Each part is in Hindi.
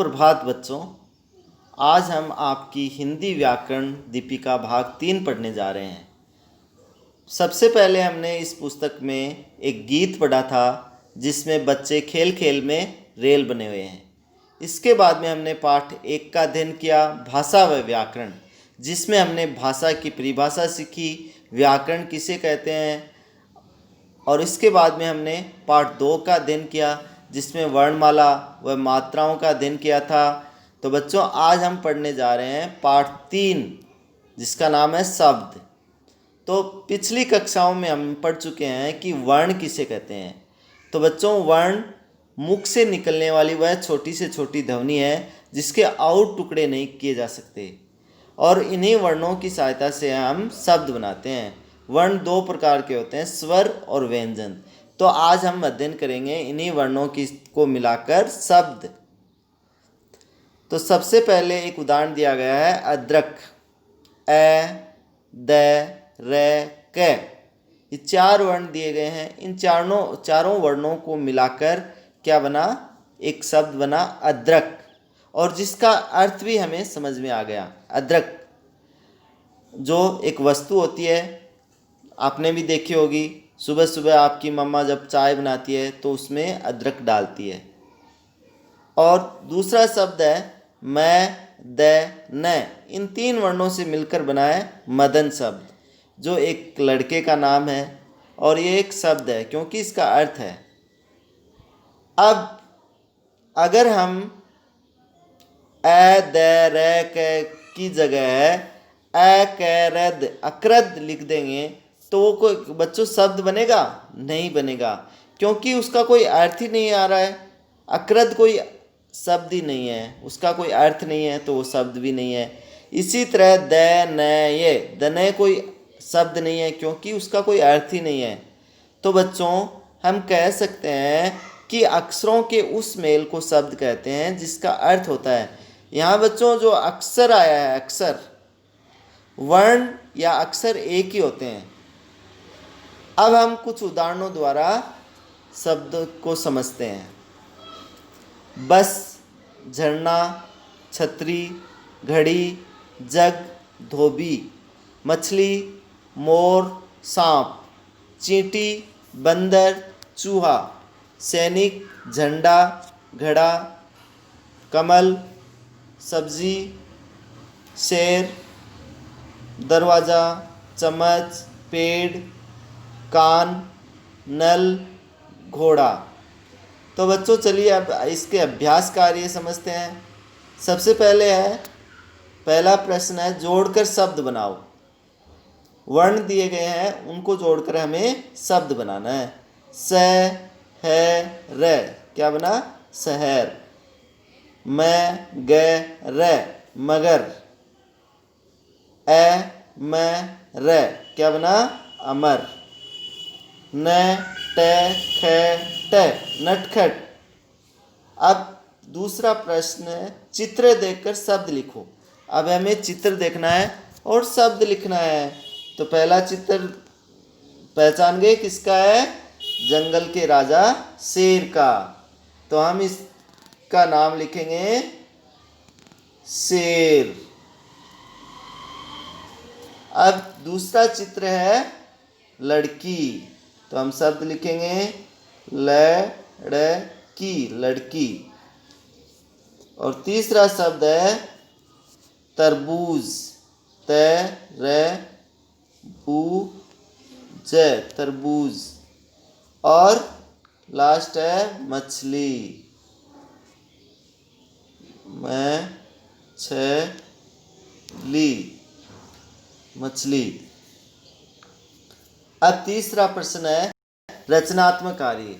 सुप्रभात बच्चों। आज हम आपकी हिंदी व्याकरण दीपिका भाग 3 पढ़ने जा रहे हैं। सबसे पहले हमने इस पुस्तक में एक गीत पढ़ा था जिसमें बच्चे खेल खेल में रेल बने हुए हैं। इसके बाद में हमने पाठ 1 का अध्ययन किया, भाषा व व्याकरण, जिसमें हमने भाषा की परिभाषा सीखी, व्याकरण किसे कहते हैं। और इसके बाद में हमने पाठ 2 का अध्ययन किया जिसमें वर्णमाला व मात्राओं का अध्ययन किया था। तो बच्चों आज हम पढ़ने जा रहे हैं पाठ 3 जिसका नाम है शब्द। तो पिछली कक्षाओं में हम पढ़ चुके हैं कि वर्ण किसे कहते हैं। तो बच्चों वर्ण मुख से निकलने वाली वह छोटी से छोटी ध्वनि है जिसके और टुकड़े नहीं किए जा सकते, और इन्हीं वर्णों की सहायता से हम शब्द बनाते हैं। वर्ण 2 प्रकार के होते हैं, स्वर और व्यंजन। तो आज हम अध्ययन करेंगे इन्हीं वर्णों की को मिलाकर शब्द। तो सबसे पहले एक उदाहरण दिया गया है अदरक, ए, द, रे, क। ये 4 वर्ण दिए गए हैं। इन चारों वर्णों को मिलाकर क्या बना, एक शब्द बना अदरक, और जिसका अर्थ भी हमें समझ में आ गया। अदरक जो एक वस्तु होती है, आपने भी देखी होगी, सुबह सुबह आपकी मम्मा जब चाय बनाती है तो उसमें अदरक डालती है। और दूसरा शब्द है मैं, द, न। इन 3 वर्णों से मिलकर बना है मदन शब्द, जो एक लड़के का नाम है, और ये एक शब्द है क्योंकि इसका अर्थ है। अब अगर हम ए, द, रे, क की जगह ए, क, रद, अक्रद लिख देंगे तो वो कोई बच्चों शब्द बनेगा? नहीं बनेगा, क्योंकि उसका कोई अर्थ ही नहीं आ रहा है। अक्रद कोई शब्द ही नहीं है, उसका कोई अर्थ नहीं है, तो वो शब्द भी नहीं है। इसी तरह द, न, ये दने कोई शब्द नहीं है क्योंकि उसका कोई अर्थ ही नहीं है। तो बच्चों हम कह सकते हैं कि अक्षरों के उस मेल को शब्द कहते हैं जिसका अर्थ होता है। यहाँ बच्चों जो अक्षर आया है, अक्षर, वर्ण या अक्षर एक ही होते हैं। अब हम कुछ उदाहरणों द्वारा शब्द को समझते हैं। बस, झरना, छतरी, घड़ी, जग, धोबी, मछली, मोर, सांप, चींटी, बंदर, चूहा, सैनिक, झंडा, घड़ा, कमल, सब्जी, शेर, दरवाज़ा, चम्मच, पेड़, कान, नल, घोड़ा। तो बच्चों चलिए अब इसके अभ्यास कार्य समझते हैं। सबसे पहले है, पहला प्रश्न है जोड़कर शब्द बनाओ। वर्ण दिए गए हैं, उनको जोड़कर हमें शब्द बनाना है। स, है, र, क्या बना? शहर। मैं, ग, र, मगर। ए, मैं, र, क्या बना? अमर। न, ट, ख, ट, नटखट। अब दूसरा प्रश्न है, चित्र देखकर शब्द लिखो। अब हमें चित्र देखना है और शब्द लिखना है। तो पहला चित्र पहचान गए किसका है? जंगल के राजा शेर का। तो हम इसका नाम लिखेंगे शेर। अब दूसरा चित्र है लड़की, तो हम शब्द लिखेंगे लड़की, लड़की। और तीसरा शब्द है तरबूज, तरबूज, तरबूज। और लास्ट है मछली, मछली। अब तीसरा प्रश्न है रचनात्मक कार्य।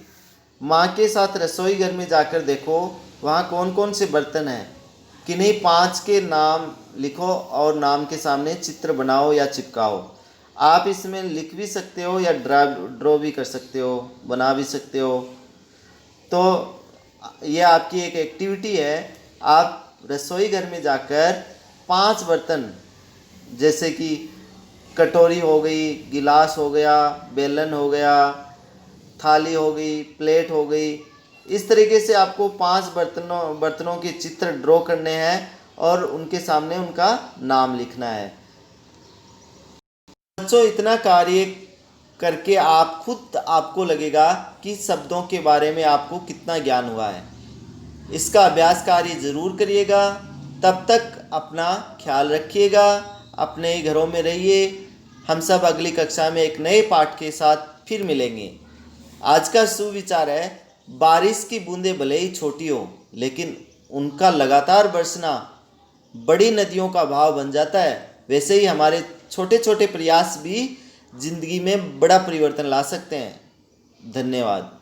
माँ के साथ रसोई घर में जाकर देखो वहाँ कौन कौन से बर्तन हैं। किन्हीं 5 के नाम लिखो और नाम के सामने चित्र बनाओ या चिपकाओ। आप इसमें लिख भी सकते हो या ड्रॉ भी कर सकते हो, बना भी सकते हो। तो ये आपकी एक एक्टिविटी है। आप रसोई घर में जाकर 5 बर्तन, जैसे कि कटोरी हो गई, गिलास हो गया, बेलन हो गया, थाली हो गई, प्लेट हो गई, इस तरीके से आपको 5 बर्तनों के चित्र ड्रॉ करने हैं और उनके सामने उनका नाम लिखना है। बच्चों, इतना कार्य करके आपको लगेगा कि शब्दों के बारे में आपको कितना ज्ञान हुआ है। इसका अभ्यास कार्य ज़रूर करिएगा। तब तक अपना ख्याल रखिएगा, अपने घरों में रहिए। हम सब अगली कक्षा में एक नए पाठ के साथ फिर मिलेंगे। आज का सुविचार है, बारिश की बूंदें भले ही छोटी हो, लेकिन उनका लगातार बरसना बड़ी नदियों का भाव बन जाता है। वैसे ही हमारे छोटे छोटे प्रयास भी जिंदगी में बड़ा परिवर्तन ला सकते हैं। धन्यवाद।